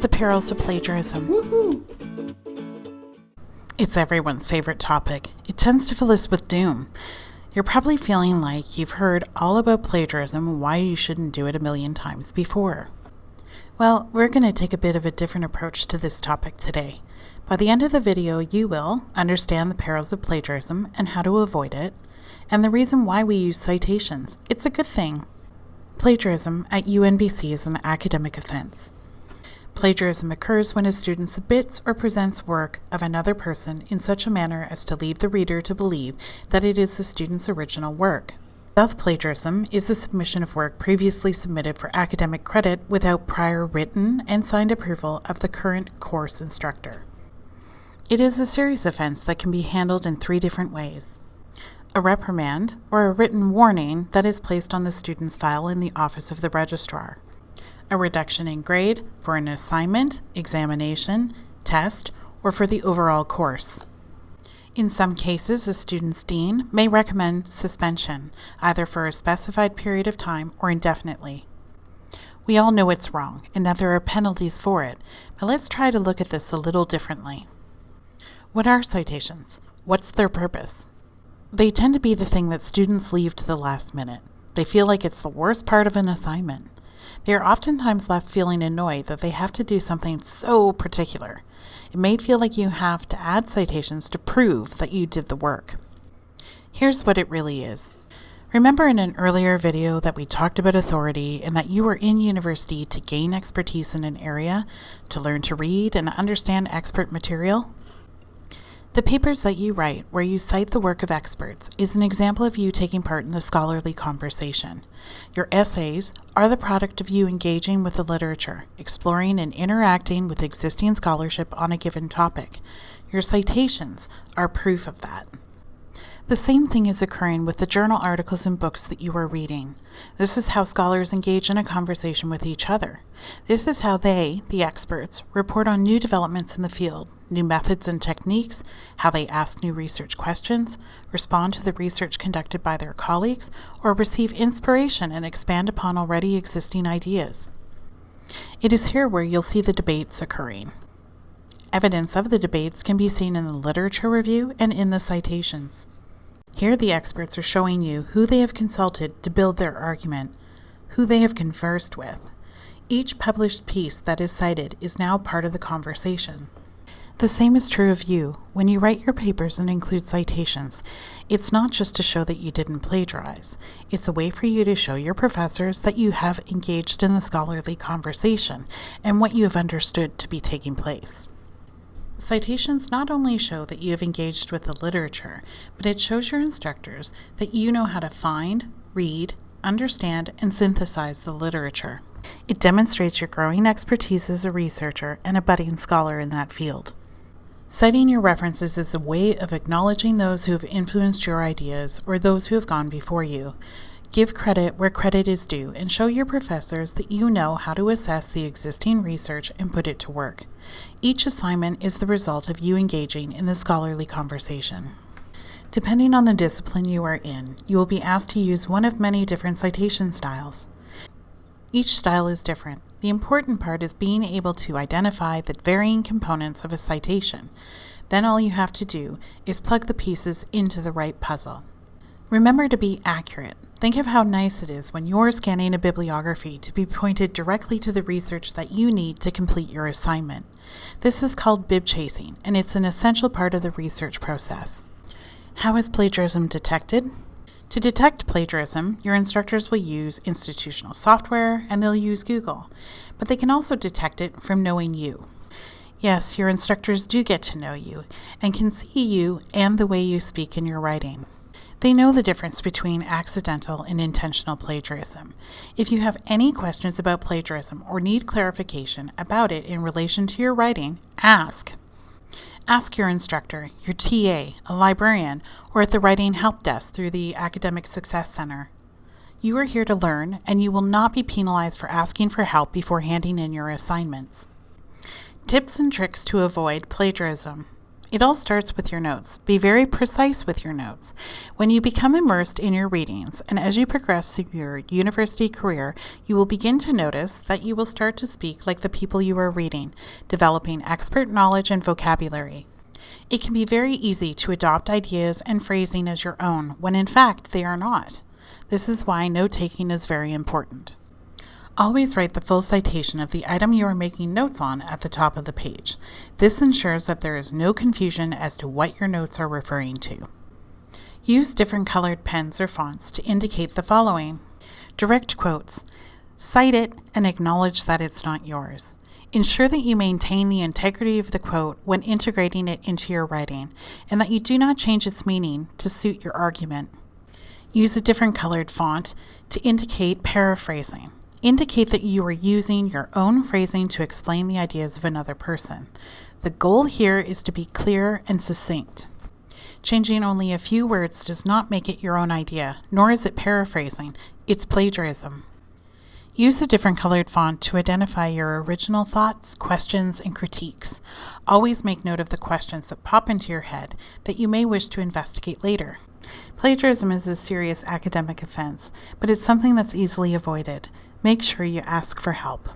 The Perils of Plagiarism. Woohoo! It's everyone's favorite topic. It tends to fill us with doom. You're probably feeling like you've heard all about plagiarism and why you shouldn't do it a million times before. Well, we're going to take a bit of a different approach to this topic today. By the end of the video, you will understand the perils of plagiarism and how to avoid it, and the reason why we use citations. It's a good thing. Plagiarism at UNBC is an academic offense. Plagiarism occurs when a student submits or presents work of another person in such a manner as to lead the reader to believe that it is the student's original work. Self-plagiarism is the submission of work previously submitted for academic credit without prior written and signed approval of the current course instructor. It is a serious offense that can be handled in 3 different ways. A reprimand, or a written warning that is placed on the student's file in the office of the registrar. A reduction in grade for an assignment, examination, test, or for the overall course. In some cases, a student's dean may recommend suspension, either for a specified period of time or indefinitely. We all know it's wrong and that there are penalties for it, but let's try to look at this a little differently. What are citations? What's their purpose? They tend to be the thing that students leave to the last minute. They feel like it's the worst part of an assignment. They are oftentimes left feeling annoyed that they have to do something so particular. It may feel like you have to add citations to prove that you did the work. Here's what it really is. Remember in an earlier video that we talked about authority and that you were in university to gain expertise in an area, to learn to read and understand expert material? The papers that you write, where you cite the work of experts, is an example of you taking part in the scholarly conversation. Your essays are the product of you engaging with the literature, exploring and interacting with existing scholarship on a given topic. Your citations are proof of that. The same thing is occurring with the journal articles and books that you are reading. This is how scholars engage in a conversation with each other. This is how they, the experts, report on new developments in the field, new methods and techniques, how they ask new research questions, respond to the research conducted by their colleagues, or receive inspiration and expand upon already existing ideas. It is here where you'll see the debates occurring. Evidence of the debates can be seen in the literature review and in the citations. Here the experts are showing you who they have consulted to build their argument, who they have conversed with. Each published piece that is cited is now part of the conversation. The same is true of you. When you write your papers and include citations, it's not just to show that you didn't plagiarize. It's a way for you to show your professors that you have engaged in the scholarly conversation and what you have understood to be taking place. Citations not only show that you have engaged with the literature, but it shows your instructors that you know how to find, read, understand, and synthesize the literature. It demonstrates your growing expertise as a researcher and a budding scholar in that field. Citing your references is a way of acknowledging those who have influenced your ideas or those who have gone before you. Give credit where credit is due and show your professors that you know how to assess the existing research and put it to work. Each assignment is the result of you engaging in the scholarly conversation. Depending on the discipline you are in, you will be asked to use one of many different citation styles. Each style is different. The important part is being able to identify the varying components of a citation. Then all you have to do is plug the pieces into the right puzzle. Remember to be accurate. Think of how nice it is when you're scanning a bibliography to be pointed directly to the research that you need to complete your assignment. This is called bib chasing, and it's an essential part of the research process. How is plagiarism detected? To detect plagiarism, your instructors will use institutional software and they'll use Google, but they can also detect it from knowing you. Yes, your instructors do get to know you and can see you and the way you speak in your writing. They know the difference between accidental and intentional plagiarism. If you have any questions about plagiarism or need clarification about it in relation to your writing, ask. Ask your instructor, your TA, a librarian, or at the Writing Help Desk through the Academic Success Center. You are here to learn, and you will not be penalized for asking for help before handing in your assignments. Tips and tricks to avoid plagiarism. It all starts with your notes. Be very precise with your notes. When you become immersed in your readings, and as you progress through your university career, you will begin to notice that you will start to speak like the people you are reading, developing expert knowledge and vocabulary. It can be very easy to adopt ideas and phrasing as your own, when in fact they are not. This is why note-taking is very important. Always write the full citation of the item you are making notes on at the top of the page. This ensures that there is no confusion as to what your notes are referring to. Use different colored pens or fonts to indicate the following. Direct quotes. Cite it and acknowledge that it's not yours. Ensure that you maintain the integrity of the quote when integrating it into your writing, and that you do not change its meaning to suit your argument. Use a different colored font to indicate paraphrasing. Indicate that you are using your own phrasing to explain the ideas of another person. The goal here is to be clear and succinct. Changing only a few words does not make it your own idea, nor is it paraphrasing. It's plagiarism. Use a different colored font to identify your original thoughts, questions, and critiques. Always make note of the questions that pop into your head that you may wish to investigate later. Plagiarism is a serious academic offense, but it's something that's easily avoided. Make sure you ask for help.